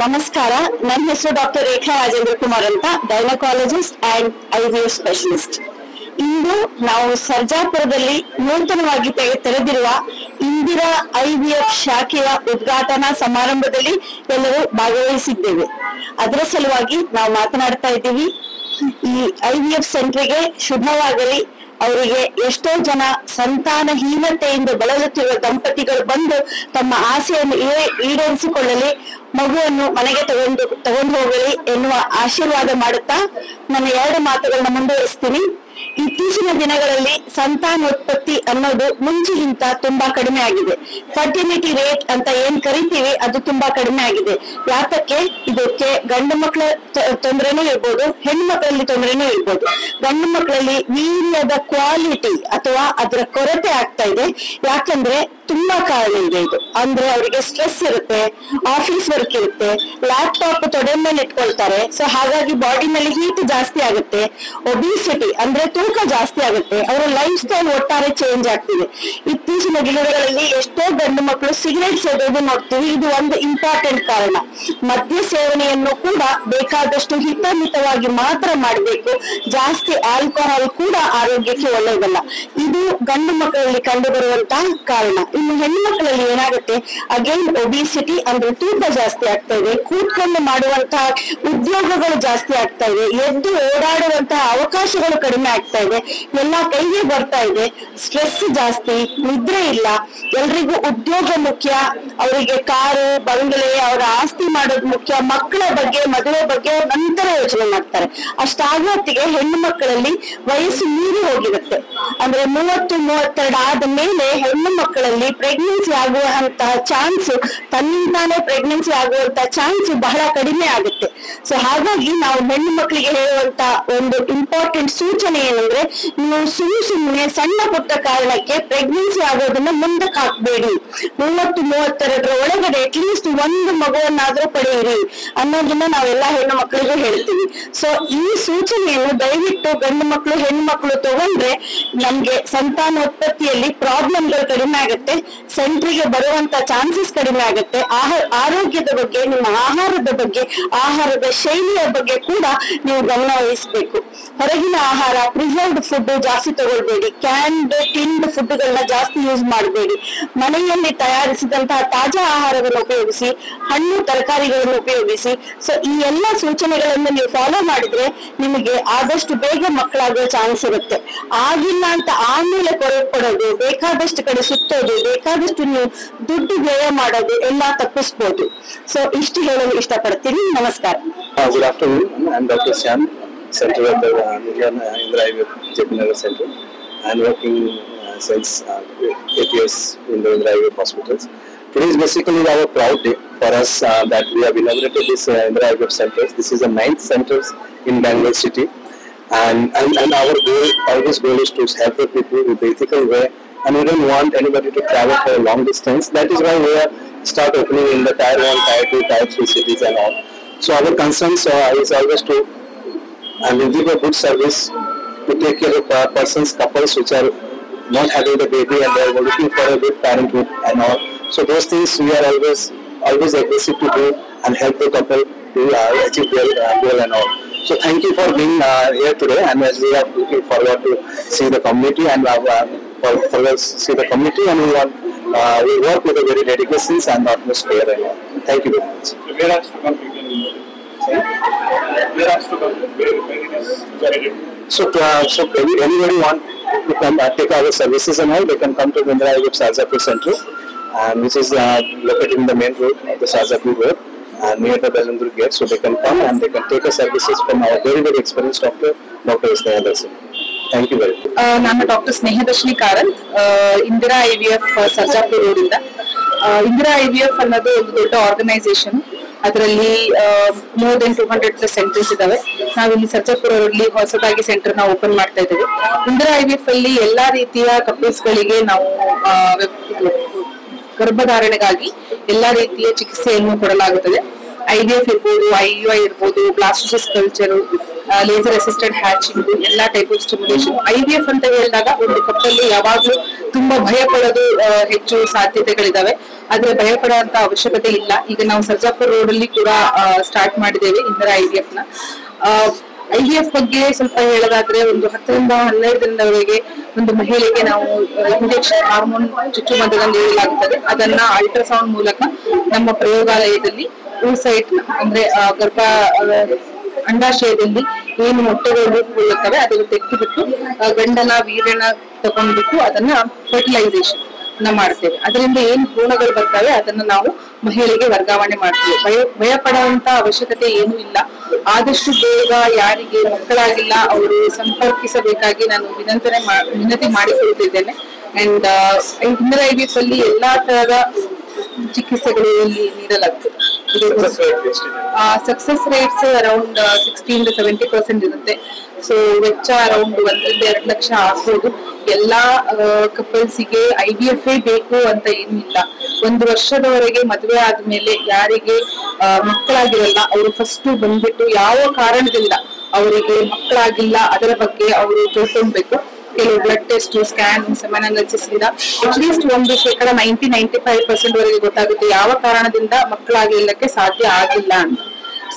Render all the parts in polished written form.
ನಮಸ್ಕಾರ, ನನ್ನ ಹೆಸರು ಡಾಕ್ಟರ್ ರೇಖಾ ರಾಜೇಂದ್ರ ಕುಮಾರ್ ಅಂತ, ಗೈನಕಾಲಜಿಸ್ಟ್ ಅಂಡ್ IVF ಸ್ಪೆಷಲಿಸ್ಟ್. ಇಂದು ನಾವು ಸರ್ಜಾಪುರದಲ್ಲಿ ನೂತನವಾಗಿ ತೆರೆದಿರುವ ಇಂದಿರಾ IVF ಶಾಖೆಯ ಉದ್ಘಾಟನಾ ಸಮಾರಂಭದಲ್ಲಿ ಎಲ್ಲರೂ ಭಾಗವಹಿಸಿದ್ದೇವೆ. ಅದರ ಸಲುವಾಗಿ ನಾವು ಮಾತನಾಡ್ತಾ ಇದ್ದೀವಿ. ಈ IVF ಸೆಂಟರ್ಗೆ ಶುಭವಾಗಲಿ. ಅವರಿಗೆ ಎಷ್ಟೋ ಜನ ಸಂತಾನಹೀನತೆಯಿಂದ ಬಳಲುತ್ತಿರುವ ದಂಪತಿಗಳು ಬಂದು ತಮ್ಮ ಆಸೆಯನ್ನು ಈಡೇರಿಸಿಕೊಳ್ಳಲಿ, ಮಗುವನ್ನು ಮನೆಗೆ ತಗೊಂಡು ಹೋಗಲಿ ಎನ್ನುವ ಆಶೀರ್ವಾದ ಮಾಡುತ್ತಾ ನನ್ನ 2 ಮಾತುಗಳನ್ನ ಮುಂದುವರಿಸ್ತೀನಿ. ಇತ್ತೀಚಿನ ದಿನಗಳಲ್ಲಿ ಸಂತಾನೋತ್ಪತ್ತಿ ಅನ್ನೋದು ಮುಂಚೆಗಿಂತ ತುಂಬಾ ಕಡಿಮೆ ಆಗಿದೆ. ಫರ್ಟಿಲಿಟಿ ರೇಟ್ ಅಂತ ಏನ್ ಕರಿತೀವಿ ಅದು ತುಂಬಾ ಕಡಿಮೆ ಆಗಿದೆ. ಯಾತಕ್ಕೆ? ಇದಕ್ಕೆ ಗಂಡು ಮಕ್ಕಳ ತೊಂದರೆನೂ ಇರ್ಬೋದು, ಹೆಣ್ಣು ಮಕ್ಕಳಲ್ಲಿ ತೊಂದರೆನೂ ಇರ್ಬೋದು. ಗಂಡು ಮಕ್ಕಳಲ್ಲಿ ವೀರ್ಯದ ಕ್ವಾಲಿಟಿ ಅಥವಾ ಅದರ ಕೊರತೆ ಆಗ್ತಾ ಇದೆ. ಯಾಕಂದ್ರೆ ತುಂಬಾ ಕಾರಣ ಇದೆ ಇದು. ಅಂದ್ರೆ ಅವರಿಗೆ ಸ್ಟ್ರೆಸ್ ಇರುತ್ತೆ, ಆಫೀಸ್ ವರ್ಕ್ ಇರುತ್ತೆ, ಲ್ಯಾಪ್ಟಾಪ್ ತೊಡೆ ಮೇಲೆ ಇಟ್ಕೊಳ್ತಾರೆ. ಸೊ ಹಾಗಾಗಿ ಬಾಡಿನಲ್ಲಿ ಹೀಟ್ ಜಾಸ್ತಿ ಆಗುತ್ತೆ, ಒಬಿಸಿಟಿ ಅಂದ್ರೆ ತೂಕ ಜಾಸ್ತಿ ಆಗುತ್ತೆ, ಅವರ ಲೈಫ್ ಸ್ಟೈಲ್ ಒಟ್ಟಾರೆ ಚೇಂಜ್ ಆಗ್ತಿದೆ. ಇತ್ತೀಚಿನ ದಿನಗಳಲ್ಲಿ ಎಷ್ಟೋ ಗಂಡು ಮಕ್ಕಳು ಸಿಗರೇಟ್ ಸೇದೋದು ನೋಡ್ತೀವಿ. ಇದು ಒಂದು ಇಂಪಾರ್ಟೆಂಟ್ ಕಾರಣ. ಮದ್ಯ ಸೇವನೆಯನ್ನು ಕೂಡ ಬೇಕಾದಷ್ಟು ಹಿತಮಿತವಾಗಿ ಮಾತ್ರ ಮಾಡಬೇಕು. ಜಾಸ್ತಿ ಆಲ್ಕೋಹಾಲ್ ಕೂಡ ಆರೋಗ್ಯಕ್ಕೆ ಒಳ್ಳೆಯದಲ್ಲ. ಇದು ಗಂಡು ಮಕ್ಕಳಲ್ಲಿ ಕಂಡು ಬರುವಂತಹ ಕಾರಣ. ಇನ್ನು ಹೆಣ್ಣು ಮಕ್ಕಳಲ್ಲಿ ಏನಾಗುತ್ತೆ, ಅಗೈನ್ ಒಬಿಸಿಟಿ ಅಂದ್ರೆ ತೂಕ ಜಾಸ್ತಿ ಆಗ್ತಾ ಇದೆ, ಕೂತ್ಕೊಂಡು ಮಾಡುವಂತಹ ಉದ್ಯೋಗಗಳು ಜಾಸ್ತಿ ಆಗ್ತಾ ಇದೆ, ಎದ್ದು ಓಡಾಡುವಂತಹ ಅವಕಾಶಗಳು ಕಡಿಮೆ ಆಗ್ತಾ ಇದೆ, ಎಲ್ಲ ಕೈಗೆ ಬರ್ತಾ ಇದೆ, ಸ್ಟ್ರೆಸ್ ಜಾಸ್ತಿ, ನಿದ್ರೆ ಇಲ್ಲ. ಎಲ್ರಿಗೂ ಉದ್ಯೋಗ ಮುಖ್ಯ, ಅವರಿಗೆ ಕಾರು ಬಂಗಲೆ ಅವರ ಆಸ್ತಿ ಮಾಡೋದು ಮುಖ್ಯ, ಮಕ್ಕಳ ಬಗ್ಗೆ ಮದುವೆ ಬಗ್ಗೆ ನಂತರ ಯೋಚನೆ ಮಾಡ್ತಾರೆ. ಅಷ್ಟಾಗೋತ್ತಿಗೆ ಹೆಣ್ಣು ಮಕ್ಕಳಲ್ಲಿ ವಯಸ್ಸು ಮೀರಿ ಹೋಗಿರುತ್ತೆ. ಅಂದ್ರೆ 30-32 ಆದ ಮೇಲೆ ಹೆಣ್ಣು ಮಕ್ಕಳಲ್ಲಿ ಪ್ರೆಗ್ನೆನ್ಸಿ ಆಗುವಂತಹ ಚಾನ್ಸ್, ತನ್ನಿಂದಾನೇ ಪ್ರೆಗ್ನೆನ್ಸಿ ಆಗುವಂತಹ ಚಾನ್ಸ್ ಬಹಳ ಕಡಿಮೆ ಆಗುತ್ತೆ. ಸೊ ಹಾಗಾಗಿ ನಾವು ಹೆಣ್ಣು ಮಕ್ಕಳಿಗೆ ಹೇಳುವಂತ ಒಂದು ಇಂಪಾರ್ಟೆಂಟ್ ಸೂಚನೆ ಏನಂದ್ರೆ, ನೀವು ಸುಮ್ಮನೆ ಸಣ್ಣ ಪುಟ್ಟ ಕಾರಣಕ್ಕೆ ಪ್ರೆಗ್ನೆನ್ಸಿ ಆಗೋದನ್ನ ಮುಂದಕ್ಕೆ ಹಾಕ್ಬೇಡಿ. 30-32 ಒಳಗಡೆ ಅಟ್ಲೀಸ್ಟ್ ಒಂದು ಮಗುವನ್ನಾದ್ರೂ ಪಡೆಯಿರಿ ಅನ್ನೋದನ್ನ ನಾವೆಲ್ಲಾ ಹೆಣ್ಣು ಮಕ್ಕಳಿಗೂ ಹೇಳ್ತೀವಿ. ಸೊ ಈ ಸೂಚನೆಯನ್ನು ದಯವಿಟ್ಟು ಗಂಡು ಮಕ್ಕಳು ಹೆಣ್ಣು ಮಕ್ಕಳು ತಗೊಂಡ್ರೆ ನಮ್ಗೆ ಸಂತಾನೋತ್ಪತ್ತಿಯಲ್ಲಿ ಪ್ರಾಬ್ಲಮ್ಗಳು ಕಡಿಮೆ ಆಗುತ್ತೆ, ಸೆಂಟ್ರಿಗೆ ಬರುವಂತ ಚಾನ್ಸಸ್ ಕಡಿಮೆ ಆಗುತ್ತೆ. ಆರೋಗ್ಯದ ಬಗ್ಗೆ, ನಿಮ್ಮ ಆಹಾರದ ಬಗ್ಗೆ, ಆಹಾರದ ಶೈಲಿಯ ಬಗ್ಗೆ ಕೂಡ ನೀವು ಗಮನ ವಹಿಸಬೇಕು. ಹೊರಗಿನ ಆಹಾರ, ಪ್ರಿಸರ್ವ್ಡ್ ಫುಡ್ ಜಾಸ್ತಿ ತಗೊಳ್ಬೇಡಿ, ಕ್ಯಾನ್ಡ್ ಟಿನ್ಡ್ ಫುಡ್ಗಳನ್ನ ಜಾಸ್ತಿ ಯೂಸ್ ಮಾಡಬೇಡಿ. ಮನೆಯಲ್ಲಿ ತಯಾರಿಸಿದಂತಹ ತಾಜಾ ಆಹಾರವನ್ನು ಉಪಯೋಗಿಸಿ, ಹಣ್ಣು ತರಕಾರಿಗಳನ್ನು ಉಪಯೋಗಿಸಿ. ಸೊ ಈ ಎಲ್ಲ ಸೂಚನೆಗಳನ್ನು ನೀವು ಫಾಲೋ ಮಾಡಿದ್ರೆ ನಿಮಗೆ ಆದಷ್ಟು ಬೇಗ ಮಕ್ಕಳಾಗುವ ಚಾನ್ಸ್ ಇರುತ್ತೆ. ಆಗಿಲ್ಲ ಅಂತ ಆಮೇಲೆ ಕೊಡೋದು, ಬೇಕಾದಷ್ಟು ಕಡೆ ಸುತ್ತೋದು, ಬೇಕಾದಷ್ಟು ನೀವು ದುಡ್ಡು ವ್ಯಯ ಮಾಡೋದು ಎಲ್ಲ ತಪ್ಪಿಸ್ಬೋದು. ಸೊ ಇಷ್ಟು ಹೇಳಲು ಇಷ್ಟಪಡ್ತೀನಿ. ನಮಸ್ಕಾರ. Good afternoon. I'm Dr. Shyam, Center of the Indira IVF JP Nagar Center. I'm working since 8 years in the Indira IVF hospitals. Today is basically our proud day for us that we have inaugurated this Indira IVF centers. This is the 9th centers in Bangalore city, and our goal, always goal, is to help the people with the ethical way, and we don't want anybody to travel for a long distance. That is why we are start opening in the Tier 1, Tier 2, Tier 3 cities and all. So our concerns is always to give a good service, to take care of persons, couples which are not having the baby and they are looking for a good parenthood and all. So those things we are always aggressive to do and help the couple to achieve their goal and all. So thank you for being here today, and as we are looking forward to see the community and see the community, and we work with a very dedications and atmosphere and all. Thank you very much. Where has to come? Where has to come? Where it is generated? So anybody want to come take our services and all, they can come to the Indira IVF Sarjapur Center, and which is located in the main road of the Sarjapur road and near the Bellandur gate. So they can come and they can take a services from our very experienced doctor, Dr. Snehadarshini. Thank you very much. ನಾನು doctor Snehadarshini Karanth, Indira IVF Sarjapur ರೋಡಿಂದ. Indira IVF ಅನ್ನೋದು ಒಂದು ದೊಡ್ಡ organisation. ಅದರಲ್ಲಿ more than 200 centres ಇದಾವೆ. ನಾವಿಲ್ಲಿ ಸರ್ಜಾಪುರದಲ್ಲಿ ಹೊಸದಾಗಿ centre ನ ಓಪನ್ ಮಾಡ್ತಾ ಇದ್ದೇವೆ. ಇಂದಿರಾ IVF ಅಲ್ಲಿ ಎಲ್ಲಾ ರೀತಿಯ ಕಪಲ್ಸ್ ಗಳಿಗೆ ನಾವು ಗರ್ಭಧಾರಣೆಗಾಗಿ ಎಲ್ಲಾ ರೀತಿಯ ಚಿಕಿತ್ಸೆಯನ್ನು ಕೊಡಲಾಗುತ್ತದೆ. IVF ಇರ್ಬೋದು, IUI ಇರ್ಬೋದು, blastocyst culture, laser assisted hatching, ಎಲ್ಲಾ ಟೈಪ್ ಆಫ್ ಸ್ಟಿಮ್ಯುಲೇಷನ್. IVF ಅಂತ ಹೇಳಿದಾಗ ಒಂದು ಕಪ್ಪಲ್ಲಿ ಯಾವಾಗ್ಲೂ ತುಂಬಾ ಭಯ ಪಡೋದು ಹೆಚ್ಚು ಸಾಧ್ಯತೆಗಳಿದಾವೆ. ಆದ್ರೆ ಭಯ ಪಡುವಂತ ಅವಶ್ಯಕತೆ ಇಲ್ಲ. ಈಗ ನಾವು ಸರ್ಜಾಪುರ ರೋಡ್ ಅಲ್ಲಿ ಕೂಡ ಸ್ಟಾರ್ಟ್ ಮಾಡಿದ್ದೇವೆ ಇಂದಿರಾ IVF ನ. IVF ಬಗ್ಗೆ ಸ್ವಲ್ಪ ಹೇಳೋದಾದ್ರೆ, ಒಂದು 10 ರಿಂದ 12 ದಿನದವರೆಗೆ ಒಂದು ಮಹಿಳೆಗೆ ನಾವು ಇಂಜೆಕ್ಷನ್ ಹಾರ್ಮೋನ್ ಚುಚ್ಚುಮದ್ದನ್ನು ನೀಡಲಾಗುತ್ತದೆ. ಅದನ್ನ ಅಲ್ಟ್ರಾಸೌಂಡ್ ಮೂಲಕ ನಮ್ಮ ಪ್ರಯೋಗಾಲಯದಲ್ಲಿ oocyte ಅಂದ್ರೆ ಅಂಡಾಶಯದಲ್ಲಿ ಏನು ಮೊಟ್ಟೆಗಳು ಉಳಿಯುತ್ತವೆ ಅದನ್ನು ತೆಗೆದುಬಿಟ್ಟು ಗಂಡನ ವೀರ್ಯನ ತಗೊಂಡ್ಬಿಟ್ಟು ಅದನ್ನ ಫರ್ಟಿಲೈಸೇಷನ್ ಮಾಡ್ತೇವೆ. ಅದರಿಂದ ಏನ್ ಭ್ರೂಣಗಳು ಬರ್ತವೆ ಅದನ್ನ ನಾವು ಮಹಿಳೆಗೆ ವರ್ಗಾವಣೆ ಮಾಡ್ತೀವಿ. ಭಯ ಪಡುವಂತ ಅವಶ್ಯಕತೆ ಏನೂ ಇಲ್ಲ. ಆದಷ್ಟು ಬೇಗ ಯಾರಿಗೆ ಮಕ್ಕಳಾಗಿಲ್ಲ ಅವರು ಸಂಪರ್ಕಿಸಬೇಕಾಗಿ ನಾನು ವಿನಂತಿ ಮಾಡಿಕೊಳ್ಳುತ್ತಿದ್ದೇನೆ. ಅಂಡ್ ಇಂದಿರಾ IVF ಅಲ್ಲಿ ಎಲ್ಲಾ ತರಹದ ಚಿಕಿತ್ಸೆಗಳು ಇಲ್ಲಿ ನೀಡಲಾಗ್ತದೆ. ಸಕ್ಸಸ್ ರೇಟ್ಸ್ ಅರೌಂಡ್ 16 to 70% ಇರುತ್ತೆ. ಸೊ ವೆಚ್ಚ ಅರೌಂಡ್ 1 ರಿಂದ 2 ಲಕ್ಷ ಆಗ್ಬೋದು. ಎಲ್ಲಾ ಕಪಲ್ಸಿಗೆ IVF ಬೇಕು ಅಂತ ಏನಿಲ್ಲ. 1 ವರ್ಷದವರೆಗೆ ಮದುವೆ ಆದ್ಮೇಲೆ ಯಾರಿಗೆ ಮಕ್ಕಳಾಗಿರಲ್ಲ ಅವರು ಫಸ್ಟ್ ಬಂದ್ಬಿಟ್ಟು ಯಾವ ಕಾರಣದಿಂದ ಅವರಿಗೆ ಮಕ್ಕಳಾಗಿಲ್ಲ ಅದರ ಬಗ್ಗೆ ಅವರು ತಿಳ್ಕೊಳ್ಬೇಕು. ಕೆಲವು blood test, scan, semen analysis ಇಂದ ಅಟ್ಲೀಸ್ಟ್ ಒಂದು 90-95% ವರೆಗೆ ಗೊತ್ತಾಗುತ್ತೆ ಯಾವ ಕಾರಣದಿಂದ ಮಕ್ಕಳಾಗಲಿಕ್ಕೆ ಸಾಧ್ಯ ಆಗಿಲ್ಲ ಅಂತ.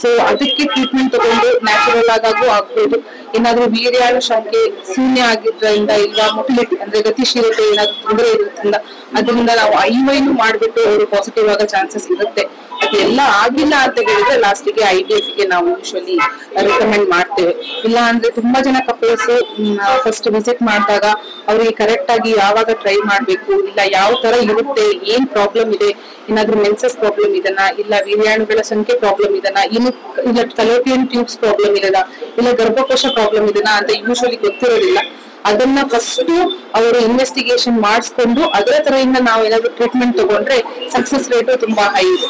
ಸೊ ಅದಕ್ಕೆ ಟ್ರೀಟ್ಮೆಂಟ್ ತಗೊಂಡು ನ್ಯಾಚುರಲ್ ಆಗಾಗೂ ಆಗ್ಬೋದು. ಏನಾದ್ರೂ ವೀರ್ಯಾಣು ಸಂಖ್ಯೆ ಶೂನ್ಯ ಆಗಿದ್ರಿಂದ ಇಲ್ಲ ಮೊಟಿಲಿಟಿ ಅಂದ್ರೆ ಗತಿಶೀಲತೆ ಏನಾದ್ರು ತೊಂದರೆ ಇರೋದ್ರಿಂದ ಅದರಿಂದ ನಾವು IVF ಮಾಡ್ಬಿಟ್ಟು ಅವರು ಪಾಸಿಟಿವ್ ಆಗೋ ಚಾನ್ಸಸ್ ಇರುತ್ತೆ. ಅದೆಲ್ಲ ಆಗಿಲ್ಲ ಅಂತ ಹೇಳಿದ್ರೆ ಲಾಸ್ಟಿಗೆ IVF ಗೆ ನಾವು ಯೂಶುವಲಿ ರೆಕಮೆಂಡ್ ಮಾಡ್ತೇವೆ. ಇಲ್ಲ ಅಂದ್ರೆ ತುಂಬಾ ಜನ ಕಪಲ್ಸ್ ಫಸ್ಟ್ ವಿಸಿಟ್ ಮಾಡಿದಾಗ ಅವ್ರಿಗೆ ಕರೆಕ್ಟ್ ಆಗಿ ಯಾವಾಗ ಟ್ರೈ ಮಾಡ್ಬೇಕು, ಇಲ್ಲ ಯಾವ ತರ ಇರುತ್ತೆ, ಏನ್ ಪ್ರಾಬ್ಲಮ್ ಇದೆ, ಏನಾದ್ರೂ ಮೆನ್ಸಸ್ ಪ್ರಾಬ್ಲಮ್ ಇದನ್ನ, ಇಲ್ಲ ವೀರ್ಯಾಣುಗಳ ಸಂಖ್ಯೆ ಪ್ರಾಬ್ಲಮ್ ಇದನ್ನ, ಇಲ್ಲ ಫಲೋಪಿಯನ್ ಟ್ಯೂಬ್ಸ್ ಪ್ರಾಬ್ಲಮ್ ಇದನ್ನ, ಇಲ್ಲ ಗರ್ಭಕೋಶ ಪ್ರಾಬ್ಲಮ್ ಇದನ್ನ ಅಂತ ಯೂಶುವಲಿ ಗೊತ್ತಿರೋದಿಲ್ಲ. ಅದನ್ನ ಫಸ್ಟ್ ಅವರು ಇನ್ವೆಸ್ಟಿಗೇಷನ್ ಮಾಡಿಸ್ಕೊಂಡು ಅದರ ತರದಿಂದ ನಾವು ಏನಾದ್ರು ಟ್ರೀಟ್ಮೆಂಟ್ ತಗೊಂಡ್ರೆ ಸಕ್ಸಸ್ ರೇಟ್ ತುಂಬಾ ಹೈ ಇದೆ.